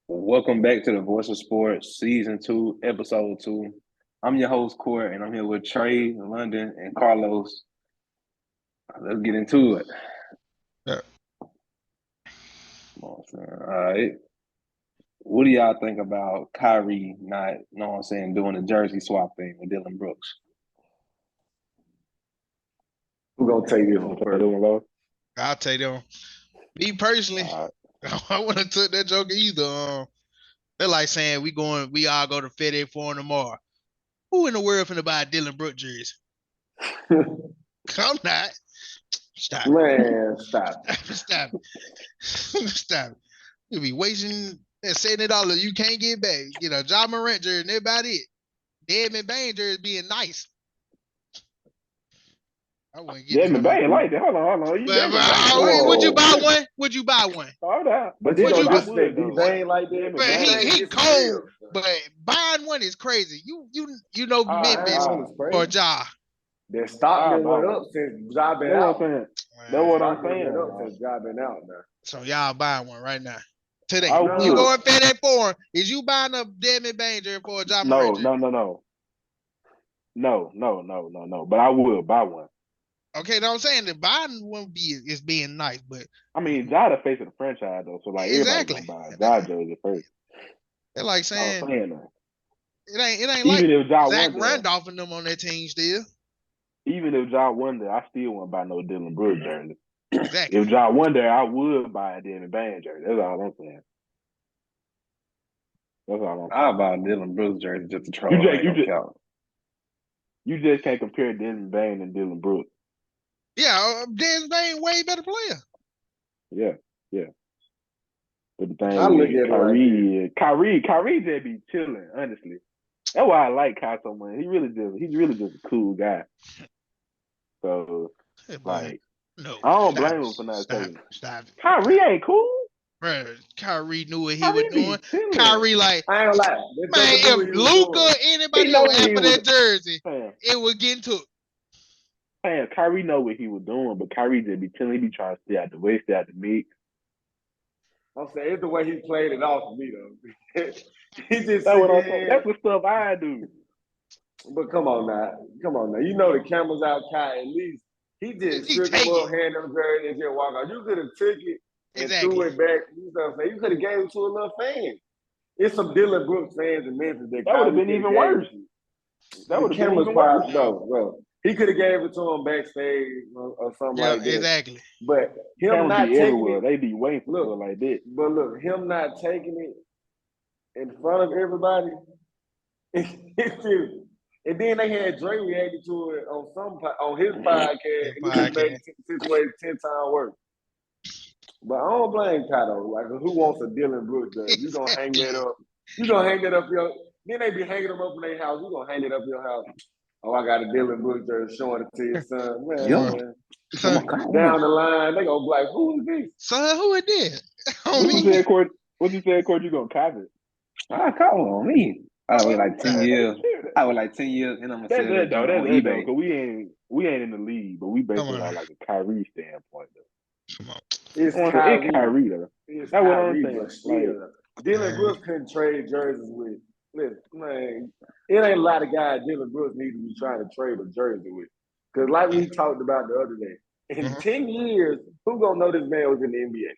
Welcome back to the Voice of Sports, Season 2, Episode 2. I'm your host, Court, and I'm here with Trey, London, and Carlos. Let's get into it. Yeah. Come on, son. All right. What do y'all think about Kyrie not, doing the jersey swap thing with Dylan Brooks? Who gonna take this one first? I'll take them. Me personally, I wouldn't have took that joke either. They're like saying we all go to FedEx Forum tomorrow. Who in the world finna buy a Dylan Brooks jersey? I'm not. Stop. Man, stop. Stop. Stop. You'll be wasting that $70 you can't get back. You know, Ja Morant jersey, and that's about it. Desmond Bain jersey being nice. I wouldn't get Desmond Bain like that. Hold on. Would you buy one? Would you buy one? Hold on. But you don't disrespect D-Bane like that. But he cold. But buying one is crazy. You know Memphis for Ja. Their stock been went up since Ja been out. That's what I'm saying. Since Ja been out now. So y'all buying one right now. Today. You going FedEx Forum. Is you buying a Desmond Bain jersey for a Ja Morant jersey? No. But I will buy one. Okay, no, I'm saying the buying one is being nice, but I mean, Ja the face of the franchise though, so like exactly. Everybody gonna buy Ja jersey first. They're like saying it ain't even like if Ja Zach Randolph and them on that team still. Even if Ja won there, I still wouldn't buy no Dylan Brooks jersey. Exactly. If Ja won there, I would buy a Desmond Bain jersey. That's all I'm saying. I'll buy a Dylan Brooks jersey just to troll. You just can't compare Desmond Bain and Dylan Brooks. Yeah, Desmond Bain way better player. Yeah. But the thing Kyrie just be chilling, honestly. That's why I like Kai so much. He's really just a cool guy. So like no, I don't blame him for not taking it. Stop. Kyrie ain't cool. Bro, Kyrie knew what he was doing. Kyrie like, I ain't lie. Man, if Luka or anybody else after that jersey, it would get into it. Man, Kyrie know what he was doing, but Kyrie just be chilling. He be trying to stay out the way, stay out the mix. I'm saying it's the way he played it off for me though. He just that's the stuff I do. But come on now. You know the camera's out, Kai. At least he just stripped him up, hand him jersey, and just walk out. You could have took it and threw it back. You know what I'm saying? You could have gave it to a little fan. It's some Dylan Brooks fans in Memphis that would have been even worse. That would have been even worse. No, bro. He could have gave it to him backstage or something like that. Exactly. But him not taking it, they be waiting for it like that. But look, him not taking it in front of everybody, and then they had Dre reacting to it on his podcast, and he just made the situation 10 times worse. But I don't blame Kai though. Like, who wants a Dylan Brooks jersey? You gonna hang that up? Then they be hanging them up in their house. You gonna hang it up in your house? Oh, I got a Dylan Brooks jersey, showing it to your son. Man. Down the line, they gonna be like, who is this? Son, who it did? What you said, Court? You gonna cop it? I call it on me. I would like 10 years. And I'm gonna sell it on eBay. Cause we ain't in the league, but we basically on like a Kyrie standpoint though. Come on. It's Kyrie though. That's what I'm saying. Dylan Brooks couldn't trade jerseys with. Listen, man, it ain't a lot of guys Dylan Brooks need to be trying to trade a jersey with. Because like we talked about the other day, in 10 years, who gonna know this man was in the NBA?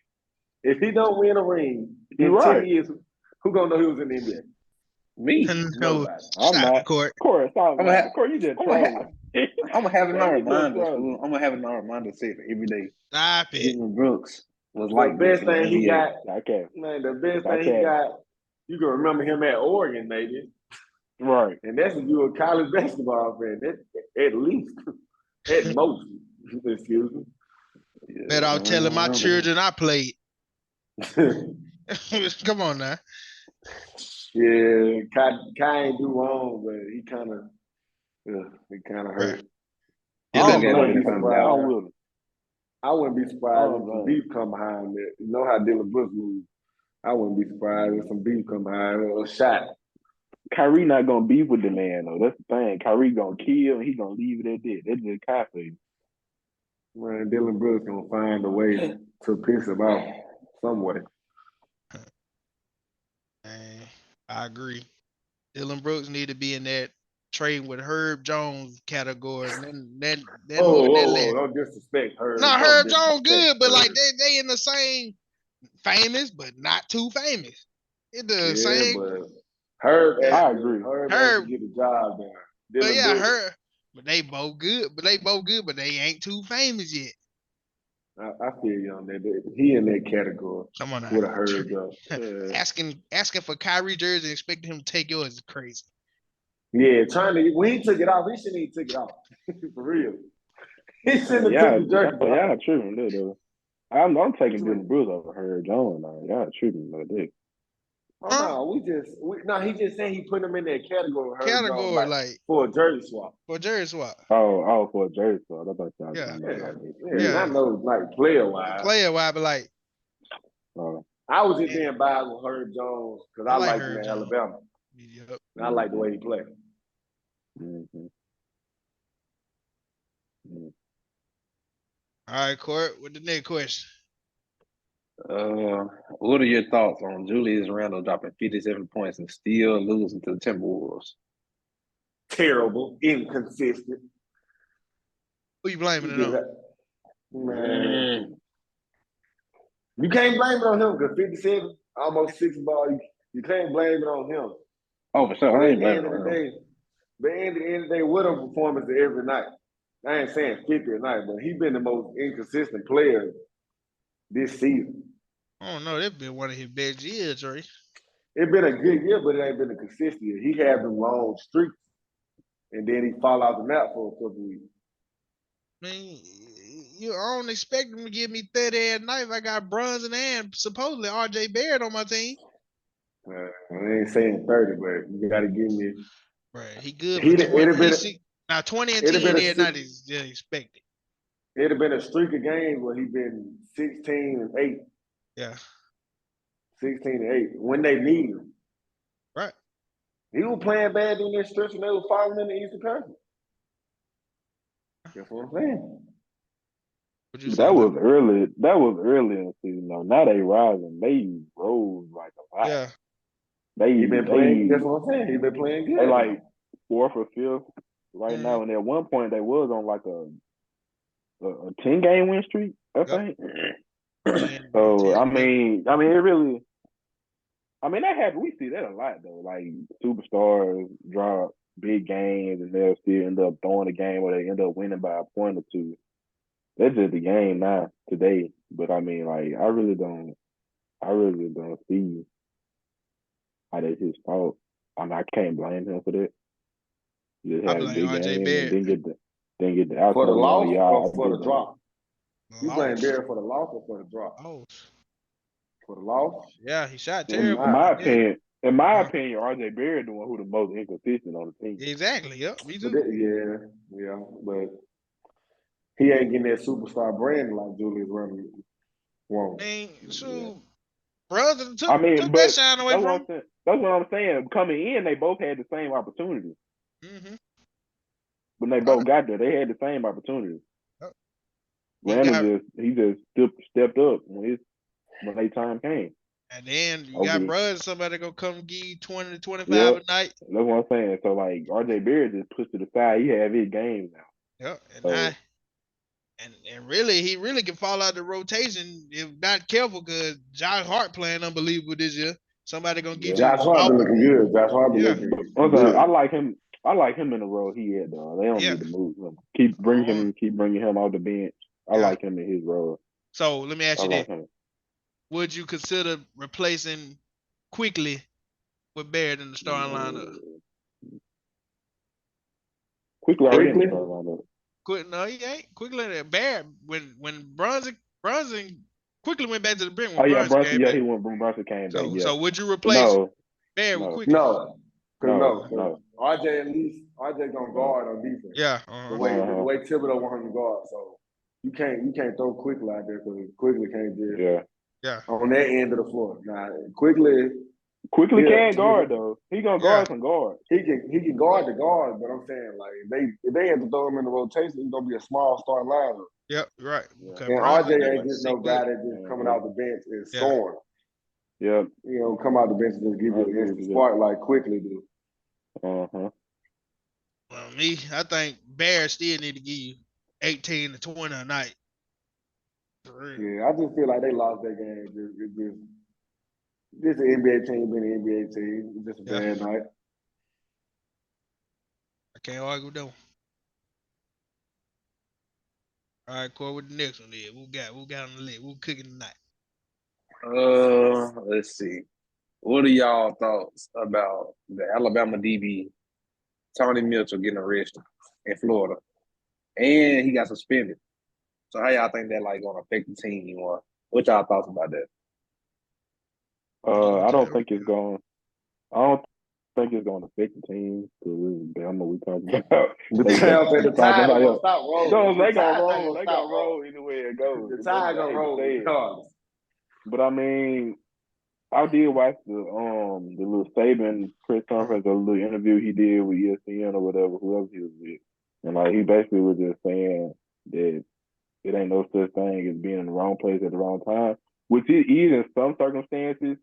If he don't win a ring, in 10 years, who gonna know he was in the NBA? Me. No, I'm not. Court, you just trolling. I'm gonna have it on reminder. I'm gonna have it on reminder to say it every day. Stop it. Dylan Brooks was like the best thing he got. Okay. Man, the best thing he got. You can remember him at Oregon, maybe. Right. And that's if you're a college basketball fan. At least. At most. Excuse me. Bet I'll tell my children I played. Come on now. Yeah, Kai ain't do wrong, but he kind of hurt. I wouldn't be surprised if some beef come behind it. You know how Dylan Brooks moves. I wouldn't be surprised if some beef come behind it or a shot. Kyrie not gonna beef with the man though. That's the thing. Kyrie gonna kill and he gonna leave it at that. That's just Kai for you. Man, Dylan Brooks gonna find a way to piss him off some way. I agree. Dylan Brooks need to be in that trading with Herb Jones category. And then moving that list. Don't disrespect Herb. No, Herb Jones good, but like they in the same famous, but not too famous. It's the same. But Herb, I agree. Herb has to get the job done. But yeah, Herb. But they both good. But they ain't too famous yet. I feel you on that. He in that category. Come on now. With a Herb though. Asking for Kyrie jersey and expecting him to take yours is crazy. Yeah, when he took it off, he shouldn't even took it off. For real. He shouldn't have took the jersey. Yeah, true. Though. I'm taking Dylan Brooks over Herb Jones now. Y'all tripping about that. He just saying he put him in that category. Category like for a jersey swap. For a jersey swap. Oh, for a jersey swap. I know, like player wise. But like. I was just being biased with Herb Jones because I like him in Alabama. Yep. And I like the way he played. Mm-hmm. All right, Court. With the next question. What are your thoughts on Julius Randle dropping 57 points and still losing to the Timberwolves? Terrible, inconsistent. Who you blaming it on? Man. You can't blame it on him because 57, almost 6 ball. You can't blame it on him. Oh, for sure. I ain't blaming it on him. But at the end of the day, what a performance every night. I ain't saying 50 a night, but he's been the most inconsistent player this season. I don't know. That's been one of his best years, Trey. It's been a good year, but it ain't been a consistent year. He had them long streaks, and then he fall out the map for a couple weeks. I mean, I don't expect him to give me 30 at night if I got Brunson and supposedly RJ Barrett on my team. I ain't saying 30, but you got to give me. Right, he good. Now 20 and 10 at night is expected. It'd have been a streak of games where he been 16 and 8. Yeah. 16 and 8 when they need him. Right. He was playing bad in this stretch and they were falling in the Eastern Conference. That's what I'm saying. That was early. That was early in the season, though. Now they rising. They rose like a lot. Yeah. He been playing. That's what I'm saying. He been playing good. They like 4th or 5th right now, and at one point they was on like a 10-game win streak, I think. So I mean, it really. I mean, that happens. We see that a lot though. Like superstars drop big games, and they'll still end up throwing a game, or they end up winning by a point or two. That's just the game now today. But I mean, like, I really don't see how that's his fault. I mean, I can't blame him for that. He just had a big game and didn't get the outcome. For the loss or for the drop? You blame Barrett for the loss or for the drop? Oh. For the loss? Yeah, he shot terrible. In my opinion, RJ Barrett the one who the most inconsistent on the team. Exactly. Yep. Me too. Yeah, but he ain't getting that superstar brand like Julius Randle won't. I mean, so brother took that shine away from him. That's what I'm saying. Coming in, they both had the same opportunity. Mm-hmm. When they both got there, they had the same opportunity. Yep. Randle just stepped up when their time came. And then you got brothers, somebody gonna come give you 20 to 25 a night. That's what I'm saying. So like RJ Barrett just pushed to the side. He have his game now. Yep. And really, he really can fall out the rotation if not careful, because Josh Hart playing unbelievable this year. Somebody gonna get Josh Hart been looking good. Josh Hart been looking good. I like him. I like him in the role he had though. They don't need to move him. Keep bringing him off the bench. I like him in his role. So let me ask you this: would you consider replacing Quickly with Barrett in the starting lineup? Quickly already in the starting lineup. No, he ain't. Quickly Barrett when Brunson Quickly went back to the bench. Brunson came back. Yeah. So would you replace Barrett with Quickly? No. RJ gonna guard on defense. Yeah. The way Thibodeau want him to guard. So you can't throw Quickly out there because Quickly can't just on that end of the floor. Nah, Quickly can guard though. He gonna guard some guards. He can guard the guards, but I'm saying like if they have to throw him in the rotation, he's gonna be a small starting lineup. Yep, right. Okay, and RJ ain't just no guy that just coming out the bench and scoring. Yeah. You know, come out the bench and just give you an instant spark like quickly do. Well, me, I think Bears still need to give you 18 to 20 a night. Yeah, I just feel like they lost that game. Just an NBA team being an NBA team. It's just a bad night. I can't argue with them. All right, Corey, with the next one there. Who got on the list? Who cooking tonight? Let's see. What are y'all thoughts about the Alabama DB Tony Mitchell getting arrested in Florida, and he got suspended? So how y'all think that like gonna affect the team, or what y'all thoughts about that? I don't think it's going. I don't think it's going to affect the team because Bama we talking about. The tide gonna stop rolling. No, they gonna roll. They gonna roll anywhere it goes. The tide gonna roll. But I mean, I did watch the little Saban press conference, or the little interview he did with ESPN or whatever, whoever he was with, and like he basically was just saying that it ain't no such thing as being in the wrong place at the wrong time, which it is in some circumstances.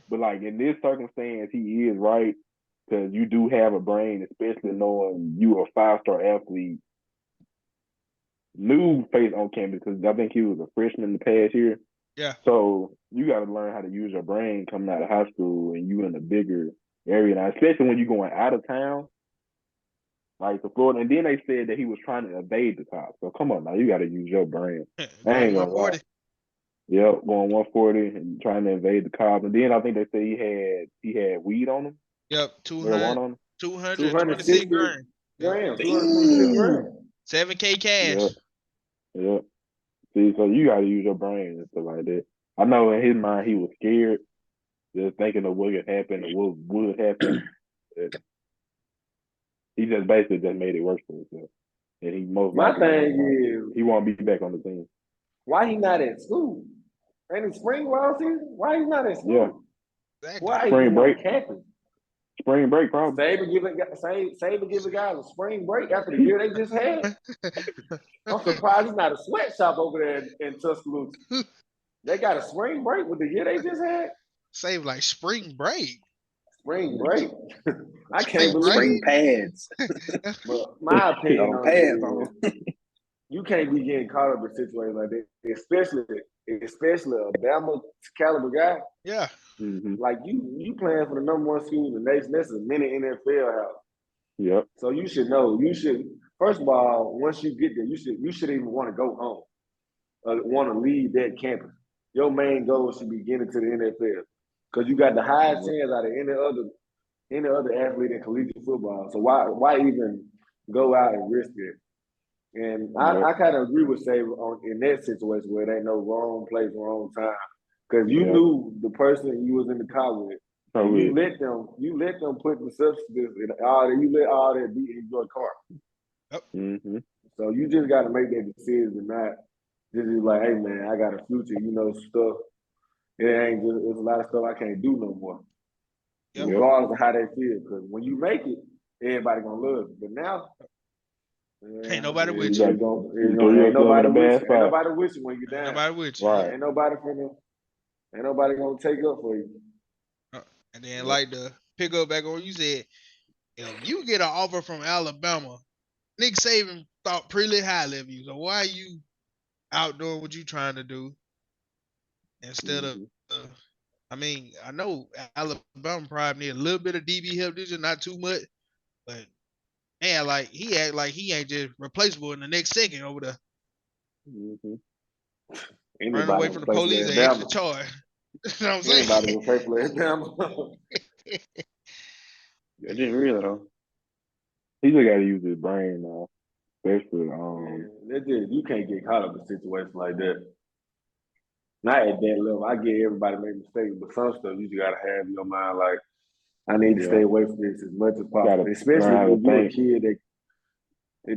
But like in this circumstance, he is right because you do have a brain, especially knowing you are a 5-star athlete, new face on campus because I think he was a freshman the past year. Yeah. So you got to learn how to use your brain coming out of high school and you in a bigger area now, especially when you're going out of town, like to Florida. And then they said that he was trying to evade the cops. So come on now, you got to use your brain. I ain't gonna lie. Yep, going 140 and trying to evade the cops. And then I think they said he had weed on him. Yep, 226 grams. 226 grams. 7K cash. Yep. See, so you got to use your brain and stuff like that. I know in his mind he was scared, just thinking of what could happen or what would happen. He just basically just made it worse for himself. And he he won't be back on the team. Why he not at school? Ain't it spring ball season? Why he not at school? Yeah. Exactly. Why spring break? Campus? Spring break, probably. Saban give a guy a spring break after the year they just had. I'm surprised it's not a sweatshop over there in Tuscaloosa. They got a spring break with the year they just had. Save like spring break. Spring break. I can't believe spring pads. But my opinion on pads on. You can't be getting caught up in situations like that, especially a Bama caliber guy. Yeah. Like you playing for the #1 school in the nation. That's a mini NFL house. Yep. So you should know. You should first of all, once you get there, you should even want to go home. Want to leave that campus. Your main goal should be getting to the NFL because you got the highest chance out of any other athlete in collegiate football. So why even go out and risk it? And I kind of agree with Saban in that situation where it ain't no wrong place, wrong time. Because you knew the person you was in the car with. You let them put the substance in all that. You let all that be in your car. Yep. So you just got to make that decision and not just be like, hey man, I got a future. You know stuff. There's a lot of stuff I can't do no more. Yep. Regardless of how they feel. Because when you make it, everybody gonna love it. But now. Ain't nobody with you. Ain't nobody with you when you're down. Nobody with you. Right. Ain't nobody gonna take up for you. And then like to pick up back on what you said, if you get an offer from Alabama, Nick Saban thought pretty highly of you. So why are you out doing what you trying to do instead of I mean, I know Alabama probably need a little bit of DB help this year, not too much, but man, like he act like he ain't just replaceable in the next second over there. Run away from the police and extra charge. You know what I'm saying? Anybody will pay for Alabama. I didn't really though. He just got to use his brain now, especially. You can't get caught up in situations like that. Not at that level. I get everybody make mistakes, but some stuff you just gotta have in your mind like, I need to stay away from this as much as possible. Especially if you're a kid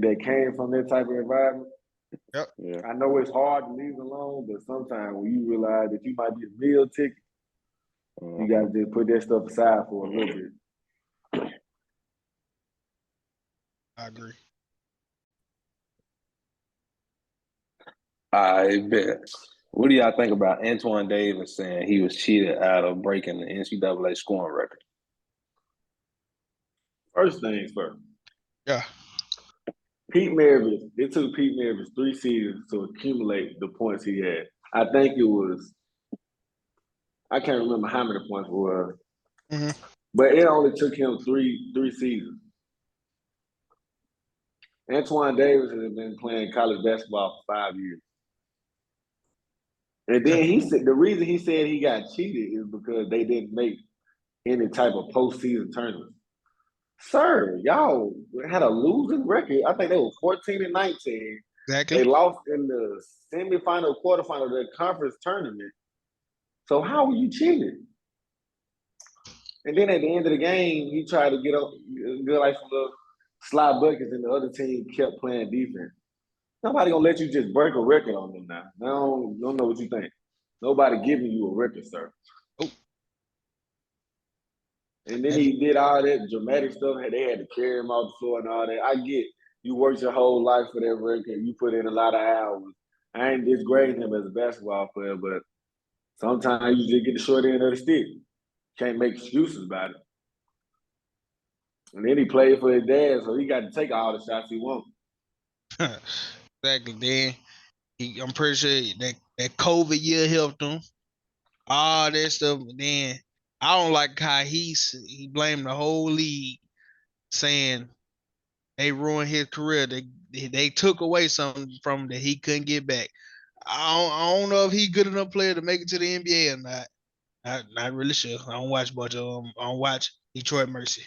that came from that type of environment. Yep. Yeah. I know it's hard to leave it alone, but sometimes when you realize that you might be a meal ticket, you got to just put that stuff aside for a little bit. I agree. I bet. What do y'all think about Antoine Davis saying he was cheated out of breaking the NCAA scoring record? First things first. Yeah. Pete Maravich, it took Pete Maravich 3 seasons to accumulate the points he had. I think it was, I can't remember how many points it was, but it only took him three seasons. Antoine Davis has been playing college basketball for 5 years. And then he said the reason he said he got cheated is because they didn't make any type of postseason tournament. Sir, y'all had a losing record. I think they were 14-19. Exactly. They lost in the semifinal, quarterfinal of the conference tournament. So how were you cheating? And then at the end of the game, he tried to get like some little slide buckets, and the other team kept playing defense. Nobody gonna let you just break a record on them now. I don't know what you think. Nobody giving you a record, sir. Oh. And then he did all that dramatic stuff. They had to carry him off the floor and all that. I get you worked your whole life for that record. You put in a lot of hours. I ain't disgrading him as a basketball player, but sometimes you just get the short end of the stick. Can't make excuses about it. And then he played for his dad, so he got to take all the shots he wants. Exactly. Then I'm pretty sure that COVID year helped him. All that stuff. And then I don't like how he blamed the whole league, saying they ruined his career. They took away something from him that he couldn't get back. I don't know if he's good enough player to make it to the NBA or not. Not really sure. I don't watch much of I don't watch Detroit Mercy.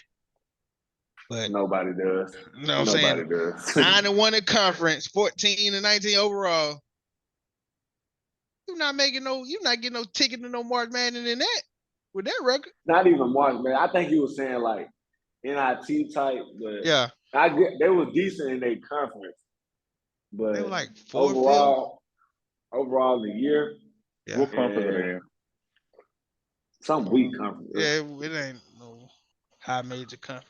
But nobody does. You know what I'm saying? Does. 9-1 in conference, 14-19 overall. You're not getting no ticket to no March Madness in that with that record. Not even March Madness. I think he was saying like NIT type, but yeah, they were decent in their conference. But they were like overall the year, yeah. What conference are they in? Some weak conference. Yeah, it ain't no high major conference.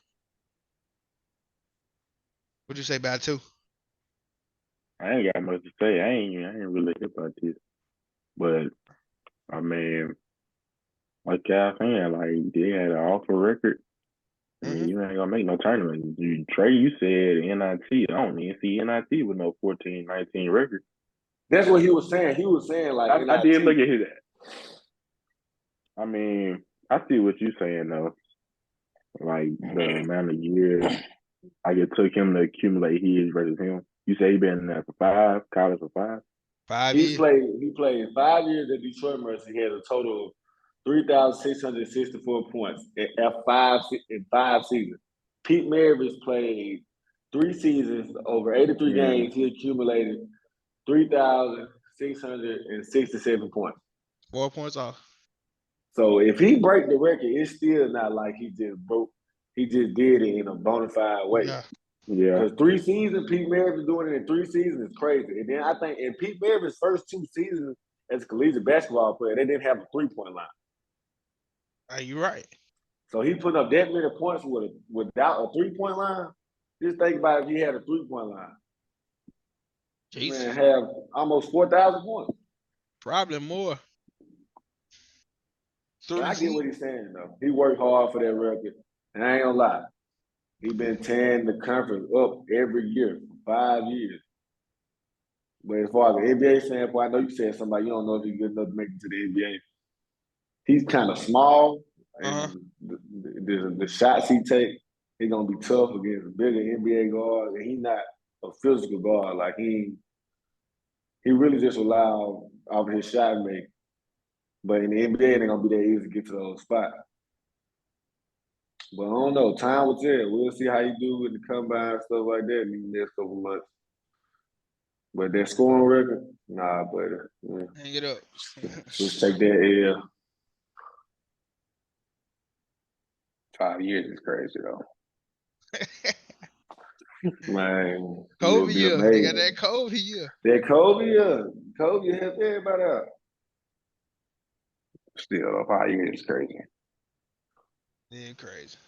What'd you say about 2? I ain't got much to say. I ain't really hip about this. But I mean, like y'all saying, like they had an awful record. I mean, you ain't gonna make no tournament. Trey, you said NIT. I don't even see NIT with no 14-19 record. That's what he was saying. He was saying like I did look at his. I mean, I see what you're saying though. Like the amount of years like it took him to accumulate his versus him. You say he been there for 5, college for 5? 5 years. He played 5 years at Detroit Mercy. He had a total of 3,664 points in 5 seasons. Pete Maravich played 3 seasons over 83 games. He accumulated 3,667 points. 4 points off. So if he break the record, it's still not like he just broke. He just did it in a bona fide way. Yeah. Because 3 seasons, Pete Maravich doing it in 3 seasons is crazy. And then I think in Pete Maravich's first 2 seasons as a collegiate basketball player, they didn't have a 3-point line. You're right. So he put up that many points without a 3-point line. Just think about if he had a 3-point line. Jesus. Man, have almost 4,000 points. Probably more. I get what he's saying though. He worked hard for that record, and I ain't gonna lie. He been tearing the conference up every year for 5 years. But as far as the NBA standpoint, I know you said somebody you don't know if he's good enough to make it to the NBA. He's kind of small, and the shots he takes, he's gonna be tough against a bigger NBA guard, and he's not a physical guard. Like he really just relies off his shot making. But in the NBA, it ain't gonna be that easy to get to those spots. But I don't know. Time will tell. We'll see how you do with the combine and stuff like that in the next couple months. But that scoring record, nah, buddy. Hang it up. Just take that L. 5 years is crazy though. Man, Kobe year. They got that Kobe year. That Kobe year. Kobe helped everybody out. Still, 5 years is crazy. Yeah, crazy.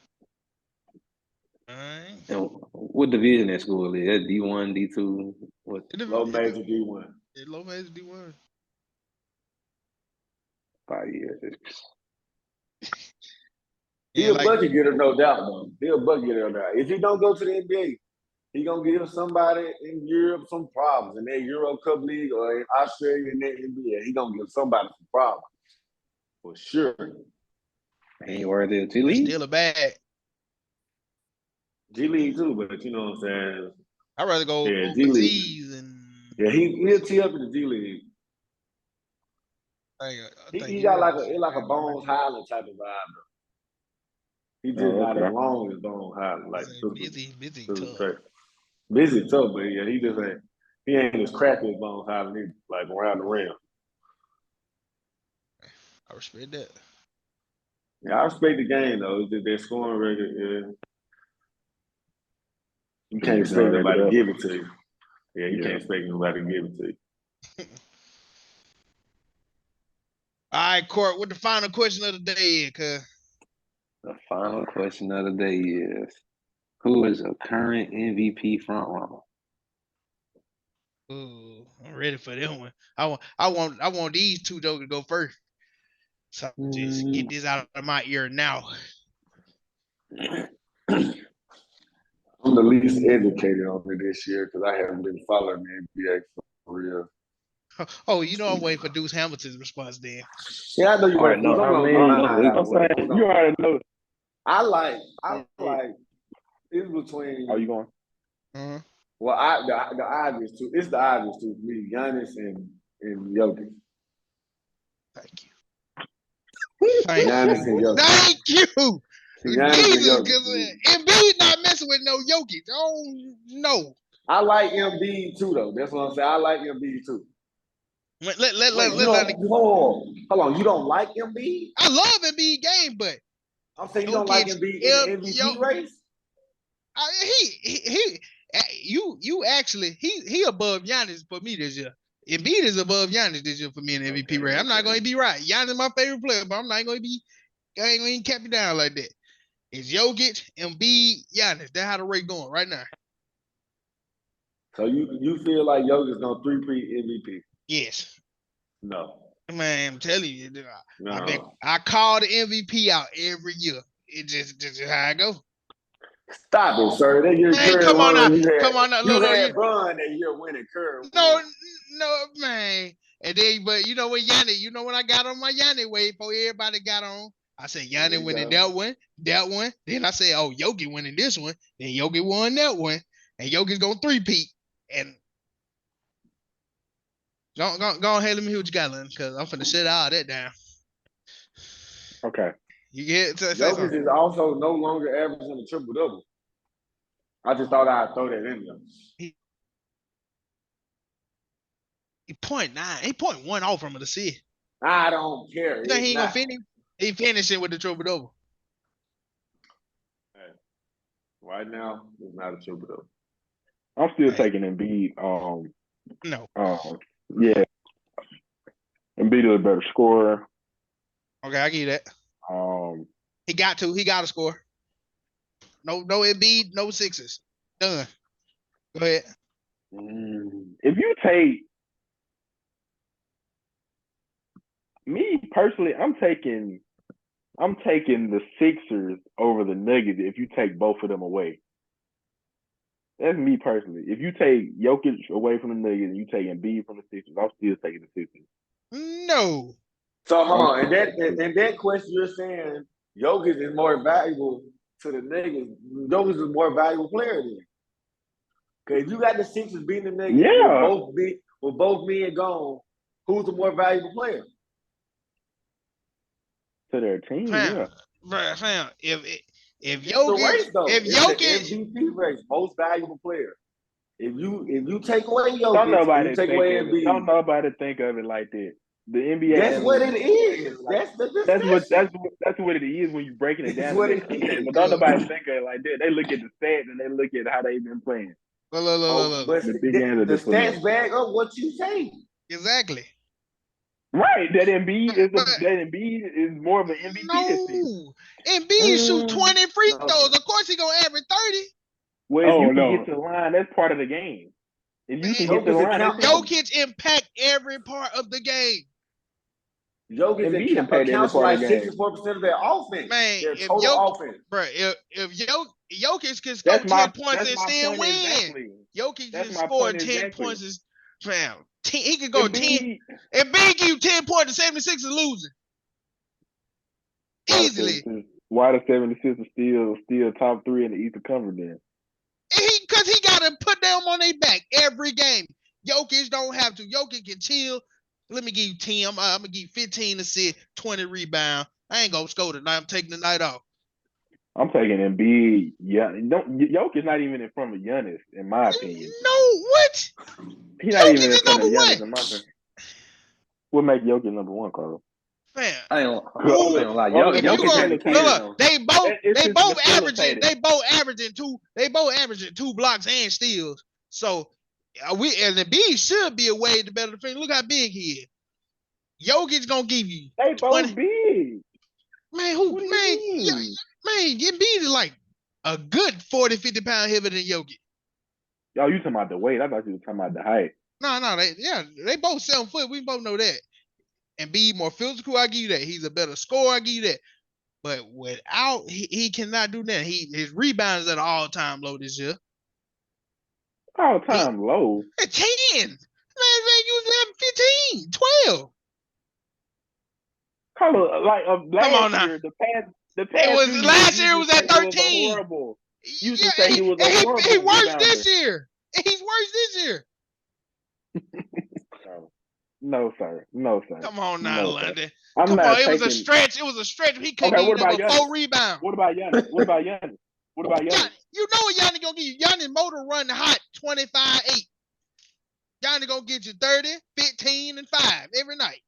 All right. And what division that school is? D1, D2? What? Low major D1. Low major D1. 5 years. He'll bucket getter, no doubt, though. He'll bucket getter, no doubt. If he don't go to the NBA, he gonna give somebody in Europe some problems in that Euro Cup League or in Australia in that NBA. He gonna give somebody some problems for sure. Ain't worthy of G League. Still a bag. G League too, but you know what I'm saying. I'd rather go overseas and he'll tee up in the G League. He got like a Bones Highland type of vibe though. He just not as long as Bones Highland, like busy tough. Busy tough, but yeah, he ain't as crappy as Bones Highland either, like around the rim. I respect that. Yeah, I respect the game though. It's just their scoring record. Yeah. You can't expect nobody to give it to you. Yeah, you can't expect nobody to give it to you. All right, Court, what the final question of the day is, cuz? The final question of the day is, who is a current MVP frontrunner? Ooh, I'm ready for that one. I want these two though to go first. So just get this out of my ear now. I'm the least educated on it this year because I haven't been following the NBA for real. Oh, you know I'm waiting for Deuce Hamilton's response then. Yeah, I know you already know. You already know. I like it's between. Are you going? Mm-hmm. Well, the obvious two. It's the obvious two for me, Giannis and Jokic. Thank you. Thank you. Jesus, because Embiid not messing with no Jokic. Oh no. I like Embiid too, though. That's what I'm saying. I like Embiid too. Hold on. You don't like Embiid? I love Embiid game, but I'm saying you don't like Embiid in the MVP race. He above Giannis for me this year. Embiid is above Giannis this year for me in the MVP race. I'm not going to be right. Giannis is my favorite player, but I'm not going to be. I ain't going to cap you down like that. It's Jokic, Embiid, Giannis. That's how the race going right now. So you feel like Jokic's gonna three-peat MVP? Yes. No. Man, I'm telling you, I call the MVP out every year. It's just how I go. Stop it, sir. That year man, Curry come on now. You had Bron that year winning Curry. No, man. And then, but you know when when I got on my Yanni wave before everybody got on, I said Yanni winning that one. Then I said, oh, Jokic winning this one. Then Jokic won that one. And Jokic's gonna three-peat. And go ahead, let me hear what you got, Lynn, because I'm finna shut all that down. Okay. You get to Jokic is also no longer averaging a triple-double. I just thought I'd throw that in there. He 0.9. He 0.1 off from the C. I don't care. You think he ain't gonna finish? He finishing with the triple-double. Hey, right now, it's not a triple-double. I'm still taking Embiid. No. Yeah. Embiid is a better scorer. Okay, I give you that. He got to score. No Embiid, no Sixers. Done. Go ahead. If you take me personally, I'm taking the Sixers over the Nuggets if you take both of them away. That's me personally. If you take Jokic away from the Nuggets and you take Embiid from the Sixers, I'm still taking the Sixers. No. So hold on. In that question, you're saying Jokic is more valuable to the Nuggets. Jokic is a more valuable player then. Because you got the Sixers beating the Nuggets with both men gone, who's the more valuable player? To their team, fam, if Jokic, MVP race, most valuable player. If you take away Jokic, don't nobody take away Embiid. Don't nobody think of it like that. The NBA. That's what it is. That's what it is when you're breaking it down. But don't nobody think of it like that. They look at the stats and they look at how they've been playing. Look. But the stats back up what you say. Exactly. Right, that Embiid is more of an MVP. No, Embiid shoot 20 free throws. Of course, he gonna average 30. Well, if you can get to the line, that's part of the game. If you can get to the line, Jokic impact every part of the game. Jokic accounts for like 64% of their offense. Man, their total offense. Bro, if Jokic can score 10 points and still win, exactly. Jokic can score 10 points and fam. He can go 10. And Big give you 10 points, the 76 is losing. Easily. Why the 76 is still top 3 in the Eastern Conference then? Because he got to put them on their back every game. Jokic don't have to. Jokic can chill. Let me give you 10. I'm going to give you 15 assists, 20 rebounds. I ain't going to score tonight. I'm taking the night off. I'm taking Embiid. Yeah, Jokic not even in front of Giannis, in my opinion. No, what? He's not even in front of Giannis, in my opinion. What make Jokic number 1, Carlos? Man, I ain't gonna lie. Look, they both averaging 2 blocks and steals. So and the B should be a way to better defend. Look how big he is. Jokic gonna give you. They both big. Man, Embiid is like a good 40, 50 pound heavier than Jokic. Yo, you talking about the weight? I thought you were talking about the height. No, they both 7 foot. We both know that. And be more physical, I give you that. He's a better scorer, I give you that. But without, he cannot do that. His rebounds at an all-time low this year. All-time low? 10. Man, you was 15, 12. Carlos, like last year, the past last year it was at 13. Horrible. You used to say he was a horrible. He's worse this year. He's worse this year. No, sir. Come on now, London. It was a stretch. It was a stretch. He couldn't give you 4 rebounds. What about Giannis? What about Giannis? You know what Giannis gonna give you. Giannis motor run hot 25-8. Giannis gonna get you 30, 15, and 5 every night.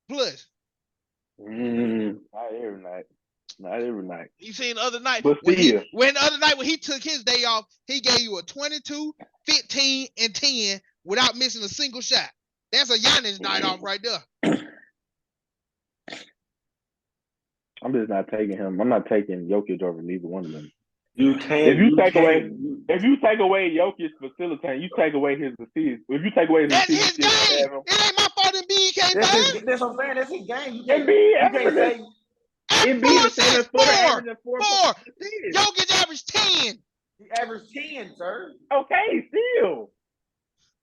Plus. Not every night. You seen the other night. But when the other night when he took his day off, he gave you a 22, 15, and 10 without missing a single shot. That's a Giannis night off right there. I'm just not taking him. I'm not taking Jokic over neither one of them. You can't. If you take away Jokic's facilitating, you take away his assists. If you take away his assists, that's his game. It ain't my fault Embiid can't find. That's what I'm saying. That's his game. You can't say. Embiid is saying 4. Jokic averaged 10. He averaged 10, sir. Okay, still.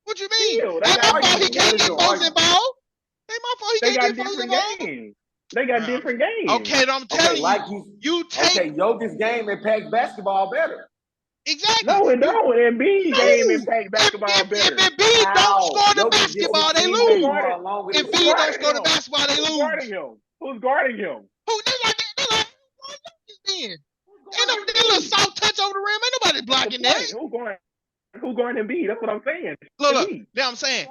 What you mean? Ain't my fault he can't get folks involved. Ain't my fault he can't get folks involved. They got different games. Okay, I'm telling you take Jokic's game impacts basketball better. Exactly. No, it don't. Embiid's game impacts basketball better. If Embiid don't score the basketball, they lose. If Embiid don't score the basketball, they lose. Who's guarding him? Who? They like ain't no little soft touch over the rim. Ain't nobody blocking that. Who guarding Embiid? That's what I'm saying. Look. Now I'm saying.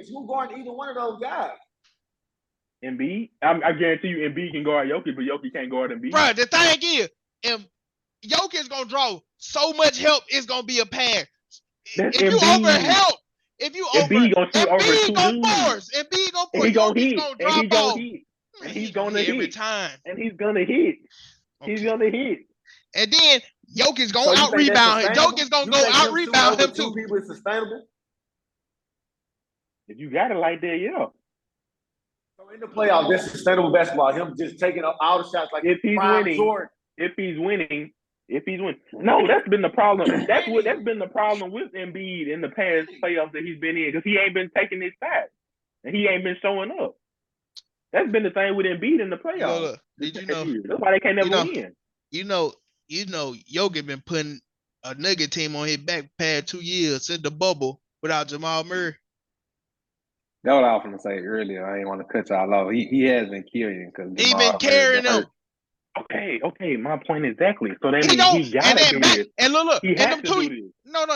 Who guarding either one of those guys? Embiid? I guarantee you Embiid can guard Jokic, but Jokic can't guard Embiid. Bro, the thing is, if Jokic's going to draw so much help, it's going to be a pass. If you overhelp, Embiid going to force. Embiid going to force. He's going to hit. And he's going to drop off. And he's going to hit. Every time. And he's going to hit. He's going to hit. And then Jokic's going to out-rebound him. Jokic's going to go out-rebound him too. People is sustainable? If you got it like that, yeah. So in the playoffs, that's sustainable basketball. Him just taking all the shots like if he's winning. No, that's been the problem. That's been the problem with Embiid in the past playoffs that he's been in because he ain't been taking his shots and he ain't been showing up. That's been the thing with Embiid in the playoffs. Look, did you know? That's why they can't never win. You know, Jokic been putting a Nugget team on his back past 2 years since the bubble without Jamal Murray. That's what I was going to say earlier. I ain't want to cut y'all off. He has been carrying because he been carrying them. Okay, my point exactly. So that means he got to do this. And look, he has to do this.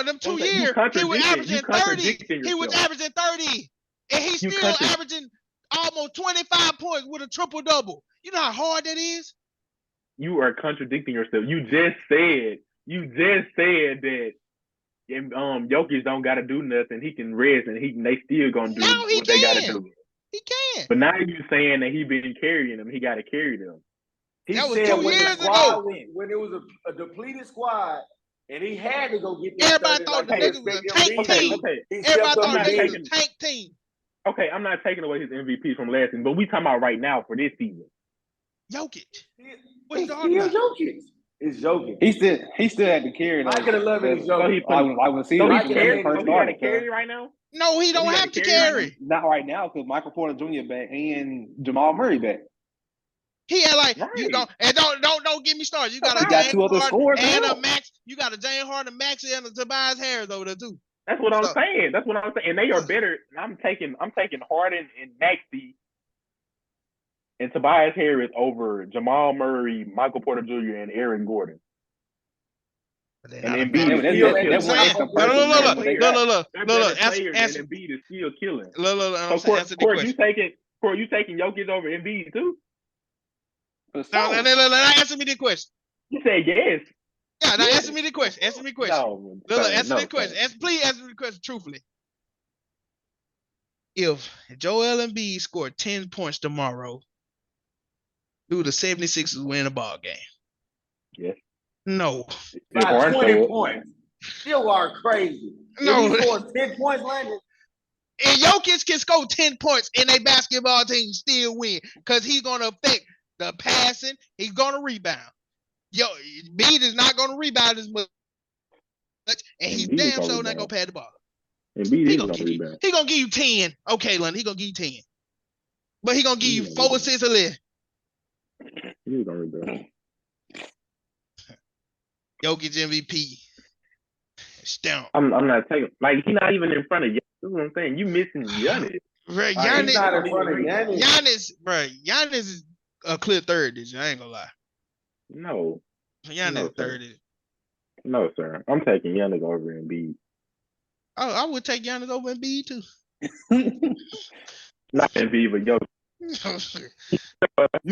Them 2 years, he was averaging 30. He was averaging 30, and he's still averaging almost 25 points with a triple-double. You know how hard that is? You are contradicting yourself. You just said that Jokic don't got to do nothing. He can rest, and they still gonna do what they got to do. He can. But now you saying that he been carrying them. He got to carry them. That was 2 years ago. When it was a depleted squad, and he had to go get them. Everybody thought the niggas was a tank team. Everybody thought the niggas was a tank team. Okay, I'm not taking away his MVP from last season, but we talking about right now for this season. Jokic. What's the Jokic? It's Jokic. He still had to carry. I can 11 is Jokic. I would see him first started carry right now. No, he don't have to carry. Not right now because Michael Porter Jr. back and Jamal Murray back. He had like you don't get me started. You got a got two other scores and a Max. You got a James Harden, Max, and a Tobias Harris over there too. That's what I'm saying. And they are better. I'm taking Harden and Maxey and Tobias Harris over Jamal Murray, Michael Porter Jr., and Aaron Gordon. And Embiid is still killing. Look. Corey, you taking Jokic over Embiid too? Now answer me the question. You said yes. Yeah, now answer me the question. Answer me the question. Answer me the question. Please answer me the question truthfully. If Joel Embiid scored 10 points tomorrow, do the 76ers win a ball game? Yes. No. By 20 points. You are crazy. No. If he scores 10 points, Landon. And Jokic can score 10 points and a basketball team still win because he's going to affect the passing. He's going to rebound. Embiid is not going to rebound as much. And he's damn sure not going to pass the ball. He's going to give you 10. Okay, London, he's going to give you 10. But he's going to give you 4 assists or less. He's going to rebound. Jokic MVP. Stamp. I'm not taking he's not even in front of you. That's what I'm saying. You missing Giannis. Right, Giannis not in front of Giannis. Giannis is a clear third. I ain't gonna lie. No. Giannis third. No, sir. I'm taking Giannis over Embiid. Oh, I would take Giannis over Embiid too. Not Embiid, but Jokic. You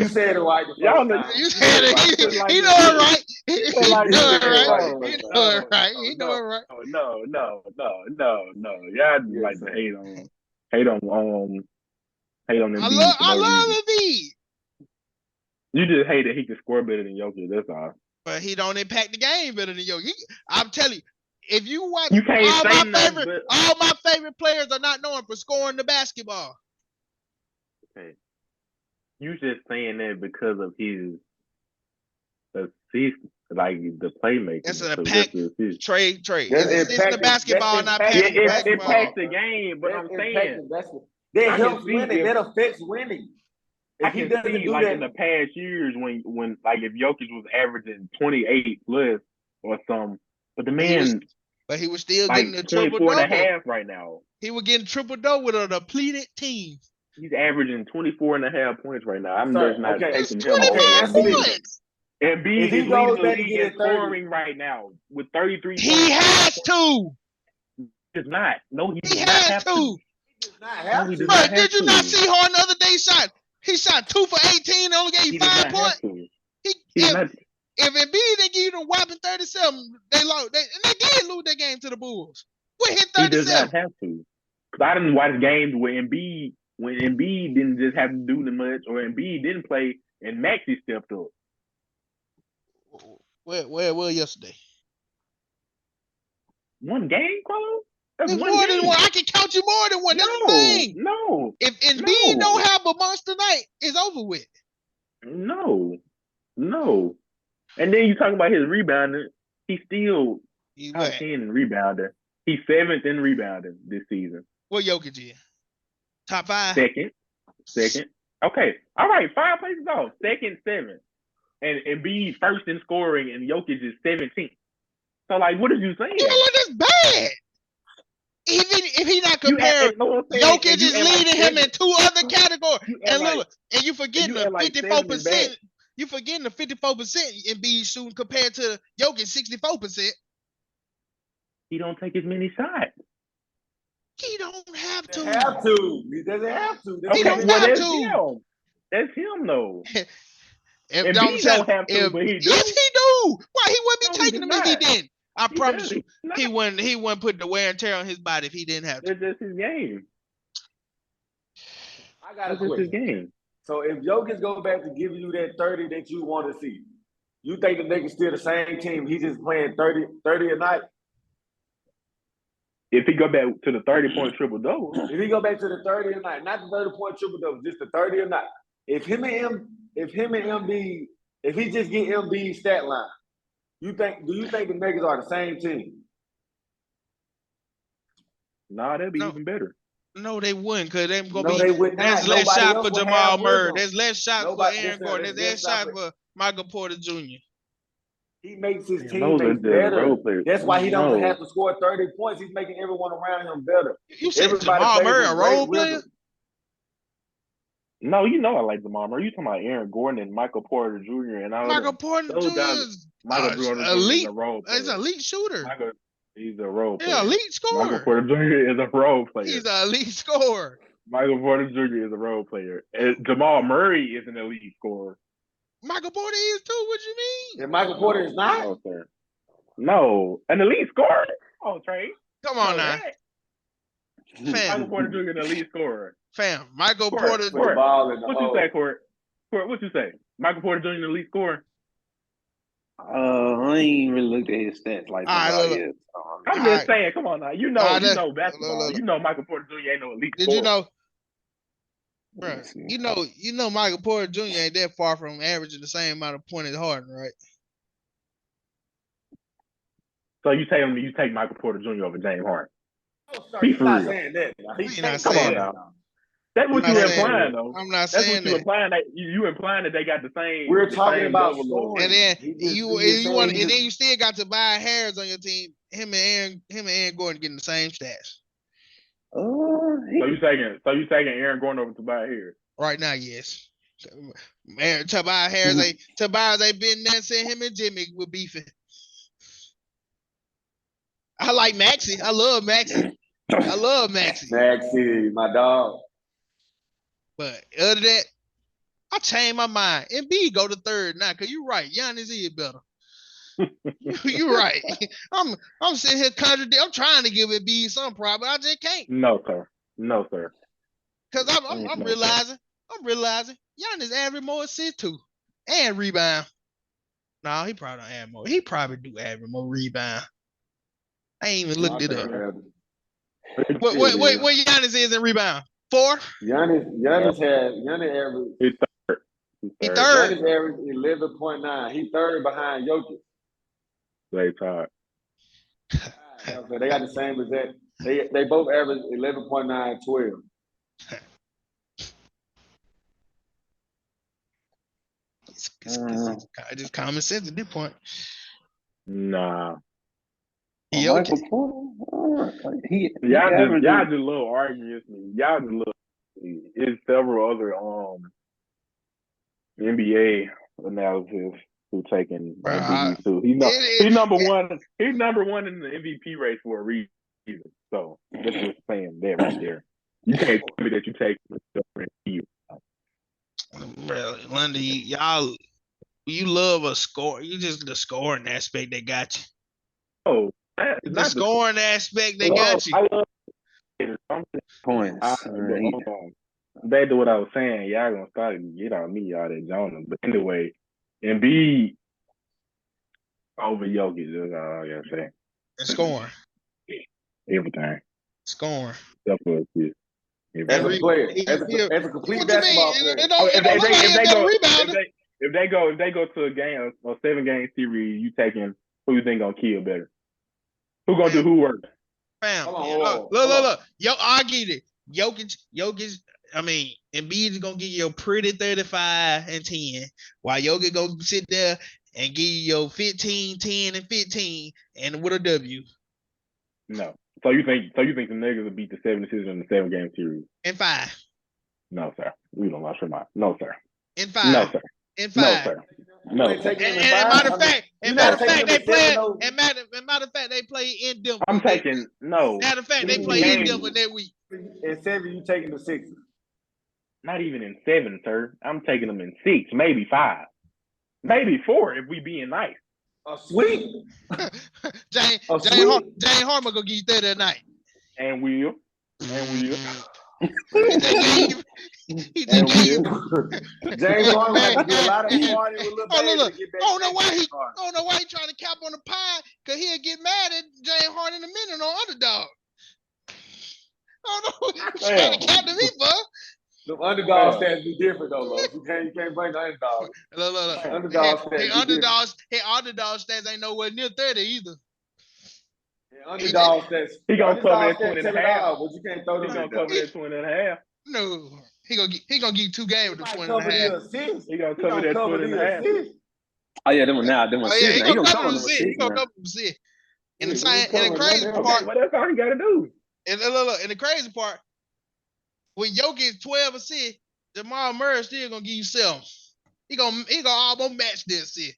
said it right. You said it. He know it right. He know it right. No. Y'all just like to hate on Embiid. I love Embiid. You just hate that he can score better than Jokic. That's all. But he don't impact the game better than Jokic. I'm telling you, if you watch all my favorite players are not known for scoring the basketball. Okay. You just saying that because of his the playmaking. That's an impact trade. It's the basketball, not passing it impacts the game, but I'm saying that helps winning. That affects winning. I can see in the past years when if Jokic was averaging 28 plus or something, but the man but he was still getting a triple 24 and a half right now. He was getting triple double with a depleted team. He's averaging 24 and a half points right now. I'm just not taking him over. Embiid is leading the league in scoring right now with 33 points. He has to. He does not. No, he does not have to. He does not have to. Bro, did you not see Harden the other day shot? He shot 2 for 18 and only gave you 5 points. If Embiid didn't give you the whopping 37, they lost. They did lose their game to the Bulls. We hit 37. He does not have to. Because I didn't watch games where Embiid didn't just have to do the much, or Embiid didn't play and Maxey stepped up. Where yesterday? One game, Carlos? That's more than one. I can count you more than one. That's the thing. No. If Embiid don't have a monster night, it's over with. No. And then you talk about his rebounding. He's still top 10 in rebounding. He's 7th in rebounding this season. What Jokic is? Top 5? Second. Okay. All right. 5 places off. 2nd, 7th. And Embiid first in scoring, and Jokic is 17th. So, what are you saying? That's bad. Even if he not compared, Jokic is leading him in 2 other categories. And you forgetting the 54%. You forgetting the 54% Embiid shooting compared to Jokic 64%. He don't take as many shots. He don't have to. He doesn't have to. He don't have to. That's him though. Embiid don't have to, but he do. Yes, he do. Why he wouldn't be taking them if he didn't? I promise you, he wouldn't put the wear and tear on his body if he didn't have to. That's just his game. I got a question. His game. So if Jokic go back to giving you that 30 that you want to see, you think the nigga's still the same team? He's just playing 30 a night? If he go back to the 30-point triple double, if he go back to the 30 a night, not the 30-point triple double, just the 30 a night. If he just get Embiid's stat line, do you think the Nuggets are the same team? Nah, that'd be even better. No, they wouldn't, because they're gonna they would not. There's less Nobody shot else for would Jamal have Murray. rhythm. There's less shots for Aaron Gordon. There's less shots for Michael Porter Jr. He makes his teammates better. That's why he don't have to score 30 points. He's making everyone around him better. You said Jamal Murray a role player? No, you know I like Jamal Murray. You talking about Aaron Gordon and Michael Porter Jr. and all Michael Porter Jr. is elite. He's an elite shooter. He's a role player. Yeah, elite scorer. Michael Porter Jr. is a role player. He's an elite scorer. Michael Porter Jr. is a role player. And Jamal Murray is an elite scorer. Michael Porter is too. What you mean? And Michael Porter is not? No, sir. No. An elite scorer? Oh, Trey. Come on now. Michael Porter Jr. an elite scorer. Fam, Michael Porter. What you say, Court? Court, what you say? Michael Porter Jr. an elite scorer? I ain't really looked at his stats like that yet. I'm just saying, come on now. You know basketball. You know Michael Porter Jr. ain't no elite scorer. Did you know? Bro, you know Michael Porter Jr. ain't that far from averaging the same amount of points as Harden, right? So you take Michael Porter Jr. over James Harden. Oh, sorry, he's not saying that. He's not saying that. That's what you're implying, though. I'm not saying that. You implying that they got the same. We're talking about scoring. And then you still got Tobias Harris on your team. Him and Aaron Gordon getting the same stats. So you taking Aaron Gordon over Tobias Harris? Right now, yes. Tobias Harris ain't been there since him and Jimmy were beefing. I like Maxey. I love Maxey. Maxey, my dog. But other than that, I changed my mind. Embiid go to third now, because you're right. Giannis is better. You're right. I'm sitting here contradicting. I'm trying to give Embiid some pride, but I just can't. No, sir. Because I'm realizing Giannis average more assists too. And rebound. No, he probably don't add more. He probably do average more rebound. I ain't even looked it up. What Giannis is in rebound? 4? Giannis average. He's third. Giannis average 11.9. He's third behind Jokic. They tied. They got the same as that. They both average 11.9, 12. It's just common sense at this point. Nah. Michael Porter, y'all just little arguments. Y'all just little. It's several other NBA analysis who taking MVP too. He's number one. He's number one in the MVP race for a reason. So that's just saying that right there. You can't tell me that you take MVP. Really, Lundy, y'all, you love a score. You just the scoring aspect that got you. Oh. The scoring aspect, they got you. I love points. Back to what I was saying, y'all gonna start to get on me, y'all that Jonah. But anyway, Embiid over Jokic, that's all I gotta say. And scoring. Everything. Scoring. That's what it is. As a player, as a complete basketball player. If they go to a game, a 7-game series, you taking who you think gonna kill better? Who gonna do who work? Fam, look. Yo, I get it. Jokic. I mean, Embiid is gonna give you a pretty 35 and 10, while Jokic gonna sit there and give you your 15, 10, and 15, and with a W. No. So you think the niggas will beat the 76ers in the 7-game series? In 5. No, sir. We don't lost your mind. No, sir. In 5. No, sir. In 5. No, sir. No. And matter of fact, they play in Denver. I'm taking no. Matter of fact, they play in Denver that week. In 7, you taking the 6. Not even in 7, sir. I'm taking them in 6, maybe 5, maybe 4 if we being nice. Sweet. Jane Harmon gonna give you 30 a night. And will. James Harden has to do a lot of partying with little baby to get back. I don't know why he trying to cap on the pie, because he'll get mad at James Harden in a minute on underdog. Trying to capture me, bro. The underdog stats be different though, Los. You can't bring the underdog. Look. Underdog stats. Hey, underdog stats ain't nowhere near 30 either. Underdog stats. He gonna cover that 20 and a half. But you can't throw them. He gonna cover that 20 and a half. No, he gonna give you 2 games with the 20 and a half. He gonna cover that 20 and a half. Oh yeah, them assists. He gonna cover them assists. He gonna cover them assists. And the crazy part, what else all he gotta do? And the crazy part, when Jokic 12 assists, Jamal Murray still gonna give you 7. He gonna almost match this assist.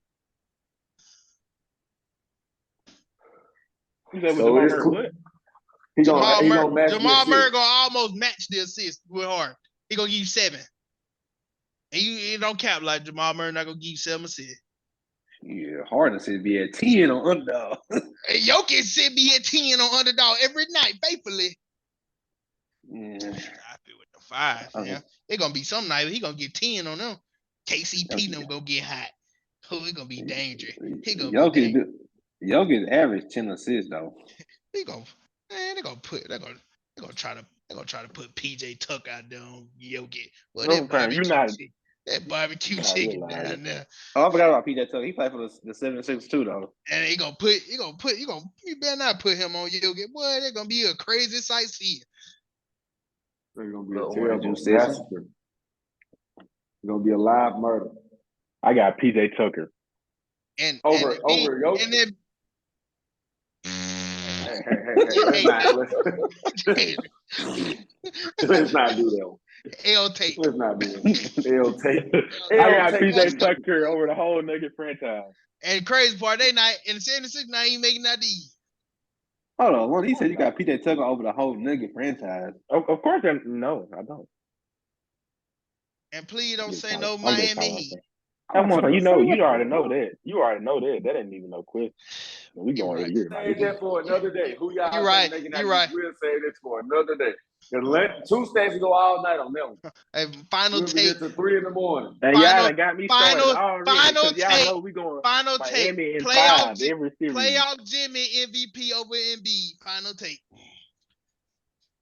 Jamal Murray gonna almost match the assist with Harden. He gonna give you 7. And you don't cap like Jamal Murray not gonna give you 7 assists. Yeah, Harden said be at 10 on underdog. Jokic said be at 10 on underdog every night, faithfully. Yeah. I feel with the 5. Yeah, it gonna be some night he gonna get 10 on them. KCP them gonna get hot. Oh, it gonna be dangerous. He gonna Jokic average 10 assists though. They're gonna try to put PJ Tuck out there on Jokic. Well, that barbecue chicken down there. Oh, I forgot about PJ Tuck. He played for the 76 too though. And you better not put him on Jokic. Boy, they're gonna be a crazy sight seeing. They're gonna be a terrible massacre. It's gonna be a live murder. I got PJ Tucker. And over Jokic. And then let's not do that one. L-tape. Let's not do that. L-tape. I got PJ Tucker over the whole nigga franchise. And crazy part, they not in the 76 now ain't making that D. Hold on, one he said you got PJ Tucker over the whole nigga franchise. Of course, no, I don't. And please don't say no Miami Heat. Come on, you already know that. You already know that. That ain't even no question. We going to save that for another day. Who y'all? You're right. We'll save this for another day. Two states go all night on that one. Hey, final tape. To 3 in the morning. And y'all got me started already. Final tape. Y'all know we going final Miami tape. Playoff Jimmy MVP over Embiid. Final tape.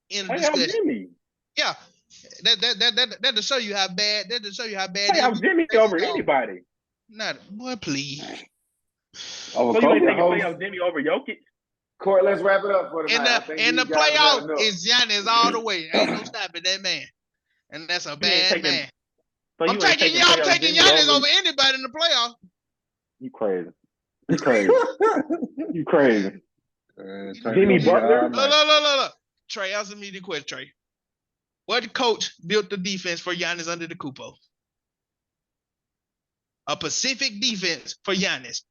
In the discussion. Jimmy. Yeah. That to show you how bad. That to show you how bad. Playoff Jimmy over anybody. Boy, please. So you ain't taking playoff Jimmy over Jokic? Court, let's wrap it up for tonight. In the playoff is Giannis all the way. Ain't no stopping that man. And that's a bad man. So I'm taking Giannis over anybody in the playoff. You crazy. You crazy. Jimmy Butler? Look. Trey, answer me the question, Trey. What coach built the defense for Giannis under the Kupo? A Pacific defense for Giannis.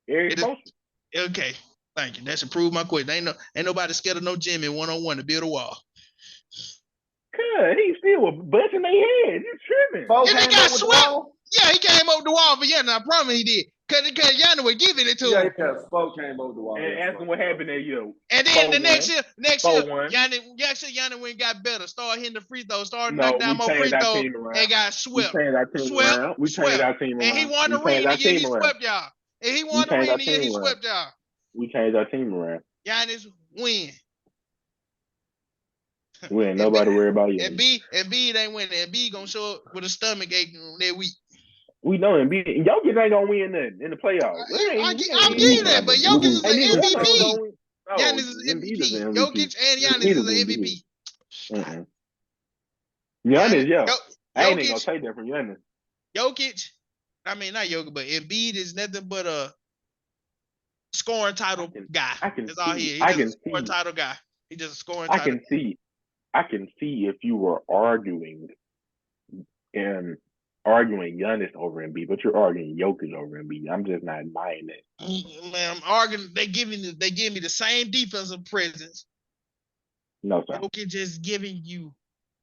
Okay. Thank you. That should prove my question. Ain't nobody scared of no Jimmy 1-on-1 to build a wall. Good. He still was busting their head. You tripping. And they got swept. Yeah, he came over the wall for Giannis. I promise he did. Because Giannis was giving it to him. Yeah, because Spoke came over the wall. And ask him what happened that year. And then the next year, Giannis went and got better. Started hitting the free throws. Started knocking down more free throws. And got swept. We changed our team around. And he won the ring the year he swept y'all. And he won the ring the year he swept y'all. We changed our team around. Giannis win. We ain't nobody worry about you. Embiid ain't winning. Embiid gonna show up with a stomach ache that week. We know Embiid. Jokic ain't gonna win nothing in the playoffs. I'll give you that, but Jokic is an MVP. Giannis is an MVP. Jokic and Giannis is an MVP. Giannis, yeah. I ain't gonna take that from Giannis. Jokic, I mean not Jokic, but Embiid is nothing but a scoring title guy. That's all he is. He's just a scoring title guy. He's just a scoring title guy. I can see if you were arguing Giannis over Embiid, but you're arguing Jokic over Embiid. I'm just not buying that. Man, I'm arguing. They give me the same defensive presence. No, sir. Jokic just giving you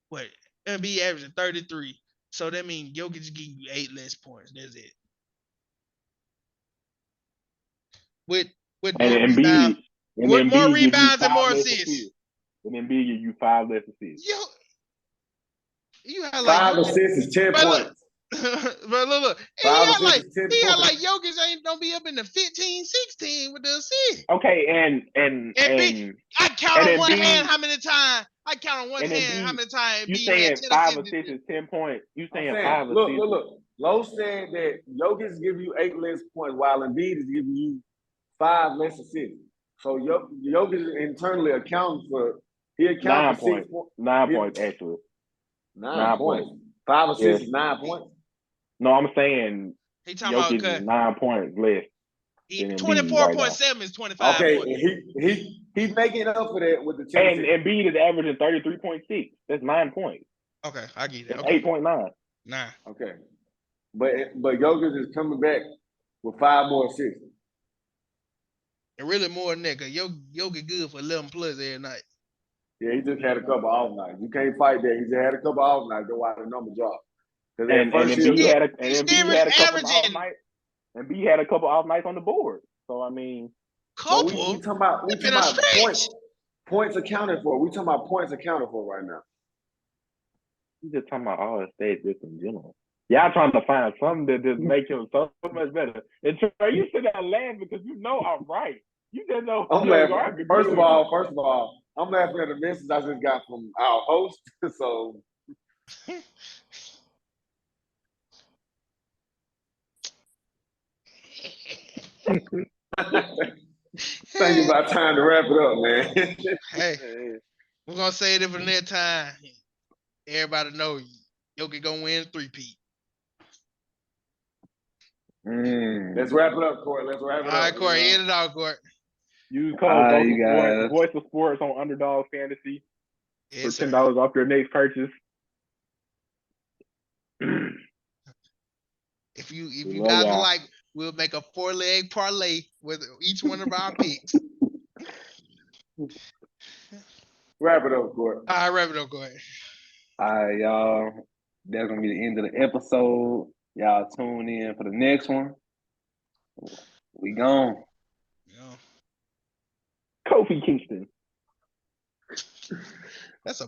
what Embiid averaging 33. So that means Jokic is giving you 8 less points. That's it. With more rebounds and more assists. And Embiid give you 5 less assists. You had 5 assists is 10 points. But look. He had like Jokic don't be up in the 15, 16 with the assist. Okay, and I count on one hand how many times I count on one And hand Embiid, how many times you Embiid had saying 10 5 assists. assists is 10 points. You saying I'm 5 look, assists. look. Lowe said that Jokic is giving you 8 less points while Embiid is giving you 5 less assists. So Jokic is internally accounting for 9 for points. 9 points actually. 9 points. 5 assists is 9 points. No, I'm saying he talking Jokic about is 9 points less. 24.7 is 25 okay, points. he's making up for that with the 10. And Embiid is averaging 33.6. That's 9 points. Okay, I get that. That's Okay. 8.9. 9. Okay. But Jokic is coming back with 5 more assists. And really more than that, because Jokic good for 11 plus every night. Yeah, he just had a couple off nights. You can't fight that. He just had a couple off nights. That's why the number dropped. And Embiid had a couple off nights. And B had a couple off nights on the board. So I mean, we talking about points accounted for. We talking about points accounted for right now. We just talking about all the stats just in general. Y'all trying to find something that just make him so much better. And Trey, you sit there laughing because you know I'm right. You just know I'm laughing. First of all, I'm laughing at the message I just got from our host. So think about time to wrap it up, man. Hey, we're gonna say it for next time. Everybody know Jokic gonna win 3-peat. Let's wrap it up, Court. Let's wrap it up. All right, Court, end it out, Court. Use code Voice of Sports on Underdog Fantasy for $10 off your next purchase. If you guys would like, we'll make a 4-leg parlay with each one of our picks. Wrap it up, Court. All right, wrap it up, Court. All right, y'all. That's gonna be the end of the episode. Y'all tune in for the next one. We gone. Yeah. Kofi Kingston. That's a